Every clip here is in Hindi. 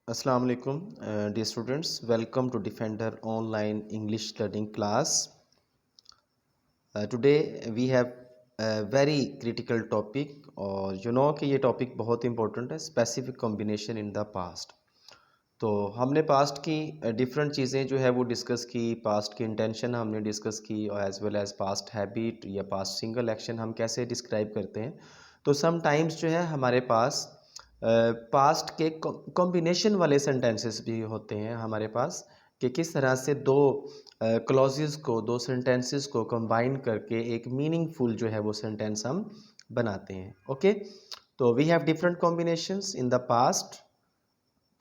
Assalamu alaikum, dear students. Welcome to Defender Online English Learning class. Today we have a very critical topic और कि ये टॉपिक बहुत इंपॉर्टेंट है, specific combination in the past. तो हमने पास्ट की डिफरेंट चीज़ें जो है वो डिस्कस की, पास्ट की इंटेंशन हमने डिस्कस की और as well as past habit या पास्ट सिंगल एक्शन हम कैसे डिस्क्राइब करते हैं। तो सम टाइम्स जो है हमारे पास पास्ट के कॉम्बिनेशन वाले सेंटेंसेस भी होते हैं हमारे पास, कि किस तरह से दो क्लॉजेस को, दो सेंटेंसेस को कंबाइन करके एक मीनिंगफुल जो है वो सेंटेंस हम बनाते हैं। ओके, तो we have different combinations in the past.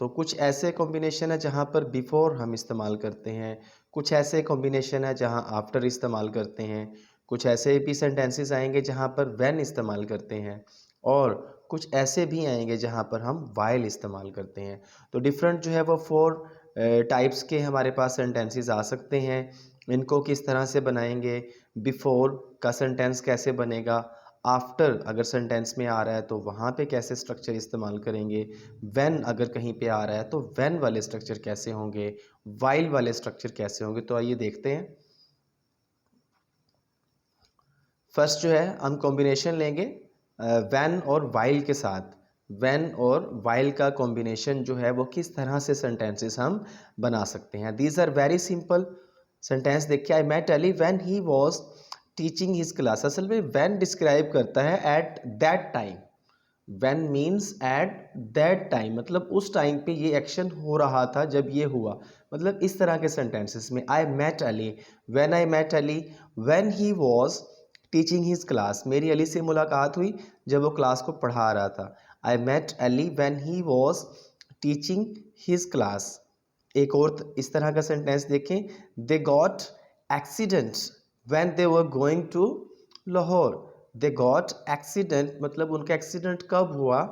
तो कुछ ऐसे कॉम्बिनेशन है जहाँ पर बिफोर हम इस्तेमाल करते हैं, कुछ ऐसे कॉम्बिनेशन है जहाँ आफ्टर इस्तेमाल करते हैं, कुछ ऐसे भी सेंटेंसेस आएंगे जहाँ पर व्हेन इस्तेमाल करते हैं, और कुछ ऐसे भी आएंगे जहाँ पर हम वाइल इस्तेमाल करते हैं। तो डिफरेंट जो है वो 4 टाइप्स के हमारे पास सेंटेंसेस आ सकते हैं। इनको किस तरह से बनाएंगे, बिफोर का सेंटेंस कैसे बनेगा, आफ्टर अगर सेंटेंस में आ रहा है तो वहाँ पे कैसे स्ट्रक्चर इस्तेमाल करेंगे, व्हेन अगर कहीं पे आ रहा है तो व्हेन वाले स्ट्रक्चर कैसे होंगे, वाइल वाले स्ट्रक्चर कैसे होंगे। तो आइए देखते हैं। फर्स्ट जो है हम कॉम्बिनेशन लेंगे व्हेन और वाइल के साथ। व्हेन और वाइल का कॉम्बिनेशन जो है वो किस तरह से सेंटेंसेस हम बना सकते हैं। These are very simple sentence. देखिए, I met Ali when he was teaching his class. असल में व्हेन डिस्क्राइब करता है at that time. When means at that time, मतलब उस टाइम पे ये एक्शन हो रहा था जब ये हुआ। मतलब इस तरह के सेंटेंसेस में I met Ali, when I met Ali, when he was teaching his class, मेरी अली से मुलाकात हुई जब वो क्लास को पढ़ा रहा था। I met Ali when he was teaching his class. एक और इस तरह का सेंटेंस देखें, they got accident when they were going to Lahore. They got accident मतलब उनका एक्सीडेंट कब हुआ,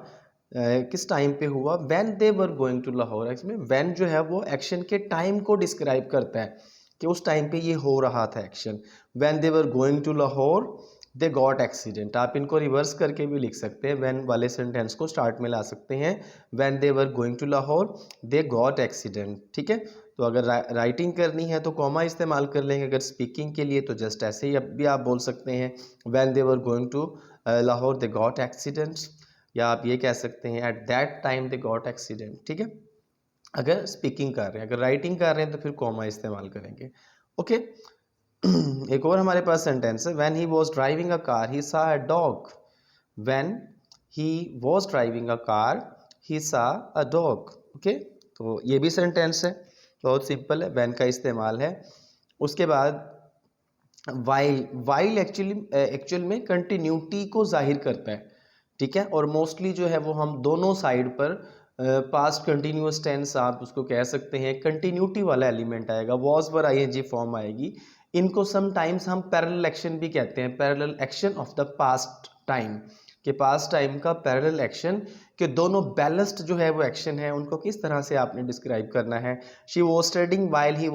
किस टाइम पे हुआ, when they were going to Lahore. इसमें व्हेन जो है वो एक्शन के टाइम को डिस्क्राइब करता है कि उस टाइम पे ये हो रहा था action. When they were going to Lahore they got accident. आप इनको रिवर्स करके भी लिख सकते हैं, व्हेन वाले सेंटेंस को स्टार्ट में ला सकते हैं, when they were going to Lahore they got accident. ठीक है, तो अगर राइटिंग करनी है तो कॉमा इस्तेमाल कर लेंगे, अगर स्पीकिंग के लिए तो जस्ट ऐसे ही अब भी आप बोल सकते हैं, when they were going to Lahore they got accident, या आप ये कह सकते हैं at that time they got accident. ठीक है, अगर स्पीकिंग कर रहे हैं। अगर राइटिंग कर रहे हैं तो फिर कॉमा इस्तेमाल करेंगे। ओके, एक और हमारे पास सेंटेंस है, when he was driving a car he saw a dog. When he was driving a car he saw a dog. Okay, तो ये भी सेंटेंस है, बहुत सिंपल है, व्हेन का इस्तेमाल है। उसके बाद वाइल। वाइल एक्चुअल में कंटिन्यूटी को जाहिर करता है। ठीक है, और मोस्टली जो है वो हम दोनों साइड पर पास्ट कंटिन्यूअस टेंस आप उसको कह सकते हैं, कंटिन्यूटी वाला एलिमेंट आएगा, वॉज वर आईएनजी फॉर्म आएगी। इनको समटाइम्स हम पैरेलल एक्शन भी कहते हैं, parallel action of the past time, के पास्ट टाइम का पैरेलल एक्शन, के दोनों बैलेंस्ड जो है वो एक्शन है, उनको किस तरह से आपने डिस्क्राइब करना है। She was studying while he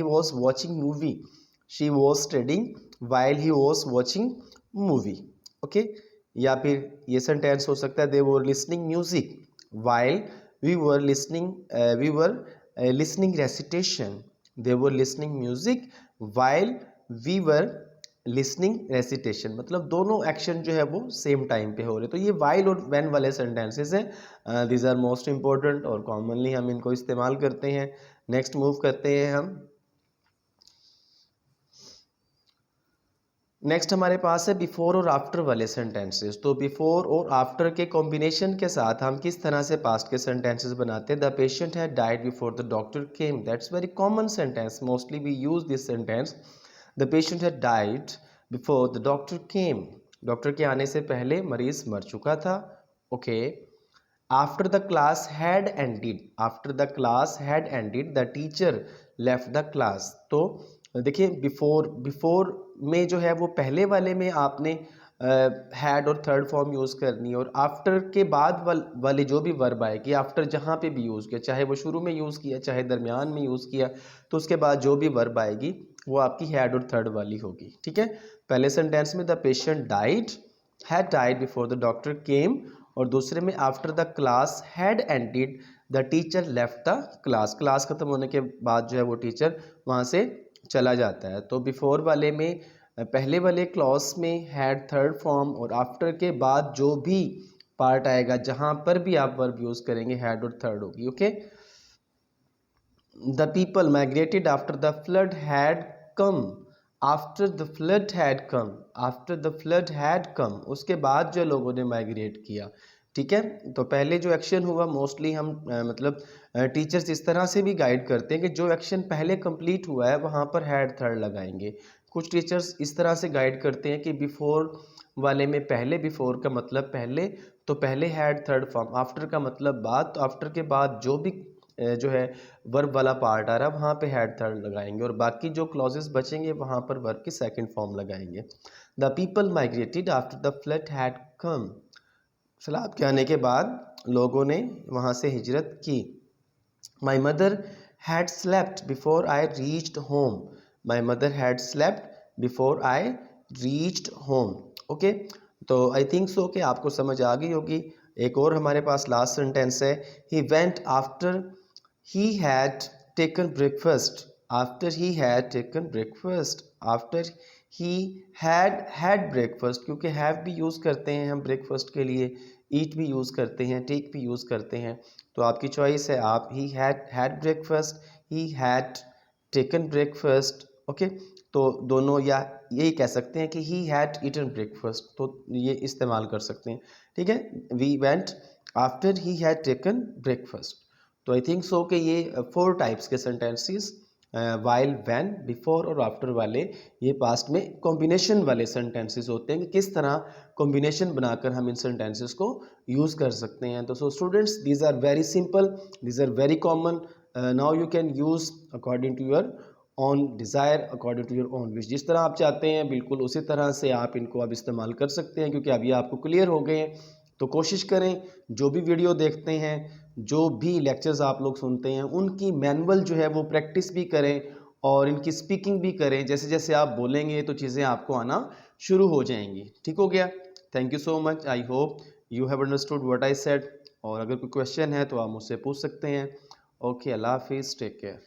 was watching movie. She was studying while he was watching movie. Okay, या फिर ये सेंटेंस हो सकता है, they were listening music while we were listening recitation. They were listening music while we were listening recitation, मतलब दोनों एक्शन जो है वो सेम टाइम पे हो रहे। तो ये वाइल और व्हेन वाले सेंटेंसेस हैं, दीज आर मोस्ट इंपॉर्टेंट और कॉमनली हम इनको इस्तेमाल करते हैं। नेक्स्ट मूव करते हैं हम। नेक्स्ट हमारे पास है बिफोर और आफ्टर वाले सेंटेंसेस। तो बिफोर और आफ्टर के कॉम्बिनेशन के साथ हम किस तरह से पास्ट के सेंटेंसेस बनाते हैं। The patient had died before the doctor came. That's very common sentence, mostly we use this sentence. The patient had died before the doctor came. Doctor के आने से पहले मरीज मर चुका था। Okay, after the class had ended. After the class had ended the teacher left the class. तो देखिए, बिफोर बिफोर में जो है वो पहले वाले में आपने हैड और थर्ड फॉर्म यूज़ करनी है, और आफ्टर के बाद वाले जो भी वर्ब आएगी, आफ्टर जहाँ पे भी यूज़ किया, चाहे वो शुरू में यूज़ किया चाहे दरमियान में यूज़ किया, तो उसके बाद जो भी वर्ब आएगी वो आपकी हैड और थर्ड वाली होगी। ठीक है, पहले सेंटेंस में the patient died, had died before the doctor केम, और दूसरे में after the class had ended the teacher left the class, class ख़त्म होने के बाद जो है वो टीचर वहाँ से चला जाता है। तो बिफोर वाले में पहले वाले क्लॉज में हैड थर्ड फॉर्म और आफ्टर के बाद जो भी पार्ट आएगा जहाँ पर भी आप वर्ब यूज़ करेंगे हैड और थर्ड होगी। Okay, the people migrated after the flood had come, after the flood had come, after the flood had come, उसके बाद जो लोगों ने माइग्रेट किया। ठीक है, तो पहले जो एक्शन हुआ मोस्टली हम मतलब टीचर्स इस तरह से भी गाइड करते हैं कि जो एक्शन पहले कंप्लीट हुआ है वहाँ पर हैड थर्ड लगाएंगे। कुछ टीचर्स इस तरह से गाइड करते हैं कि बिफोर वाले में पहले, बिफोर का मतलब पहले, तो पहले हैड थर्ड फॉर्म, आफ्टर का मतलब बाद, तो आफ्टर के बाद जो भी जो है वर्ब वाला पार्ट आ रहा है वहाँ पे हैड थर्ड लगाएंगे और बाकी जो क्लॉजेस बचेंगे वहाँ पर वर्ब की सेकंड फॉर्म लगाएंगे। The people migrated after the flood had come, सैलाब के आने के बाद लोगों ने वहाँ से हिजरत की। My mother had slept before I reached home, my mother had slept before I reached home. Okay, तो आई थिंक सो कि आपको समझ आ गई होगी। एक और हमारे पास लास्ट सेंटेंस है, he went after he had taken breakfast, after he had taken breakfast, after he had breakfast, क्योंकि have भी यूज़ करते हैं हम breakfast के लिए, eat भी यूज़ करते हैं, take भी यूज़ करते हैं। तो आपकी चॉइस है, आप he had breakfast, he had taken breakfast। Okay, तो दोनों या यही कह सकते हैं कि he had eaten breakfast, तो ये इस्तेमाल कर सकते हैं। ठीक है, we went after he had taken breakfast। तो आई थिंक सो कि ये 4 टाइप्स के सेंटेंसेस वाइल, व्हेन, बिफोर और आफ्टर वाले ये पास्ट में कॉम्बिनेशन वाले सेंटेंसेस होते हैं कि किस तरह कॉम्बिनेशन बनाकर हम इन सेंटेंसेस को यूज़ कर सकते हैं। तो so students, these are very simple, these are very common, now you can use according to your own desire, according to your own wish, जिस तरह आप चाहते हैं बिल्कुल उसी तरह से आप इनको अब इस्तेमाल कर सकते हैं, क्योंकि अभी आपको क्लियर हो गए हैं। तो कोशिश करें जो भी वीडियो देखते हैं, जो भी लेक्चर्स आप लोग सुनते हैं, उनकी मैनुअल जो है वो प्रैक्टिस भी करें और इनकी स्पीकिंग भी करें। जैसे जैसे आप बोलेंगे तो चीज़ें आपको आना शुरू हो जाएंगी। ठीक हो गया? Thank you so much, I hope you have understood what I said. और अगर कोई क्वेश्चन है तो आप मुझसे पूछ सकते हैं। ओके, अल्लाह हाफिज़, टेक केयर।